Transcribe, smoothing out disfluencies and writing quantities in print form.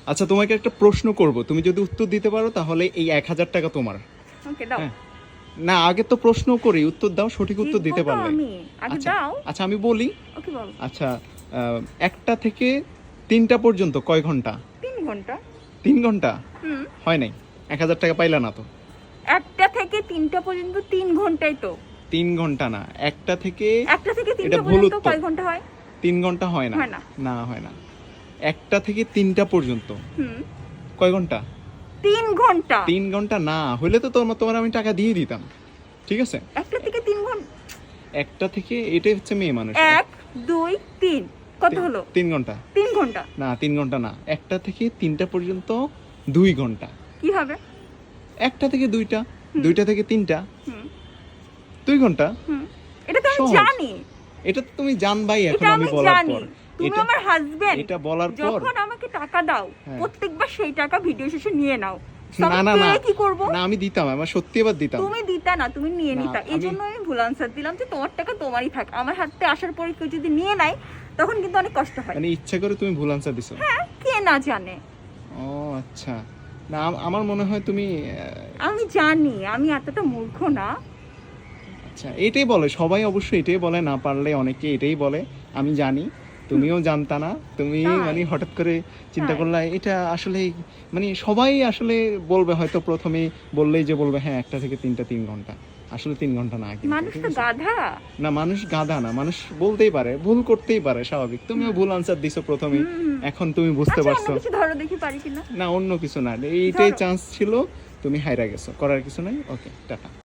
আচ্ছা তোমাকে একটা প্রশ্ন করব, তুমি যদি উত্তর দিতে পারো তাহলে এই 1000 টাকা তোমার। ওকে দাও। হ্যাঁ। না আগে তো প্রশ্ন করি, উত্তর দাও, সঠিক উত্তর জিতবো দিতে তো পারলে। আমি, আগে আচ্ছা দাও। আচ্ছা আমি বলি। ওকে বল। আচ্ছা, 1টা থেকে 3টা পর্যন্ত কয় ঘন্টা? 3 ঘন্টা। 3 ঘন্টা? হুম। হয় নাই, 1000 টাকা পাইলা না তো। 1টা থেকে 3টা পর্যন্ত 3 ঘন্টাই তো। 3 ঘন্টা না, 1টা থেকে 1টা থেকে এটা 3টা ভুল পর্যন্ত উত্তর। কয় ঘন্টা হয়? 3 ঘন্টা হয় না। হয় না। না হয় না, 1টা থেকে 3টা পর্যন্ত হুম। কয় ঘন্টা? 3 ঘন্টা। 3 ঘন্টা না হইলে তো তোমার আমি টাকা দিয়ে দিতাম। ঠিক আছে, 1টা থেকে 3 ঘন্টা। 1টা থেকে, এটাই হচ্ছে মেয়ে মানুষ। 1 2 3 কত হলো? 3 ঘন্টা। 3 ঘন্টা। না 3 ঘন্টা না, 1টা থেকে 3টা পর্যন্ত 2 ঘন্টা। কি হবে? 1টা থেকে 2টা, হুম। 2টা থেকে 3টা, হুম। 2 ঘন্টা। হুম। এটা তো আমি সহজ। জানি। এটা তো তুমি জানবাই এখন এটা আমি আমি বলার জানি। পর। তুমি এটা আমার হাজবেন্ড। এটা বলার পর যখন আমাকে টাকা দাও, হ্যাঁ। প্রত্যেকবার সেই টাকা ভিডিও শেষে নিয়ে নাও। না না না, কি করব? না আমি দিতাম, আমার সত্যি এবার দিতাম। তুমি দিতা না, তুমি নিয়ে না, নিতা। এই জন্য আমি ভুল আনসার দিলাম যে তোমার টাকা তোমারই থাক। আমার হাতে আসার পরে কেউ যদি নিয়ে নেয় তখন কিন্তু অনেক কষ্ট হয়। মানে ইচ্ছা করে তুমি ভুল আনসার দিছো? হ্যাঁ, কে না জানে। ও আচ্ছা, না আমার মনে হয় তুমি আমি জানি, আমি এতটা মূর্খ না। আচ্ছা এটাই বলে সবাই, অবশ্যই এটাই বলে, না পারলে অনেকে এটাই বলে। আমি জানি তুমিও জানতা না, তুমি তাই? মানে হঠাৎ করে চিন্তা তাই? করলা এটা আসলে, মানে সবাই আসলে বলবে হয়তো প্রথমে বললেই যে বলবে হ্যাঁ 1টা থেকে 3টা 3 ঘন্টা, আসলে 3 ঘন্টা না কিন্তু, মানুষ ঠিক তো আছে? গাধা। না মানুষ গাধা না, মানুষ বলতেই পারে, ভুল করতেই পারে, স্বাভাবিক। তুমিও ভুল আনসার দিছো প্রথমে, হুম। এখন তুমি বুঝতে আচ্ছা, অন্য পারছো। কিছু ধরো দেখি পারি কিনা। না অন্য কিছু না, এইটাই ধরো। চান্স ছিল, তুমি হাইরা গেছো, করার কিছু নাই। ওকে টাটা।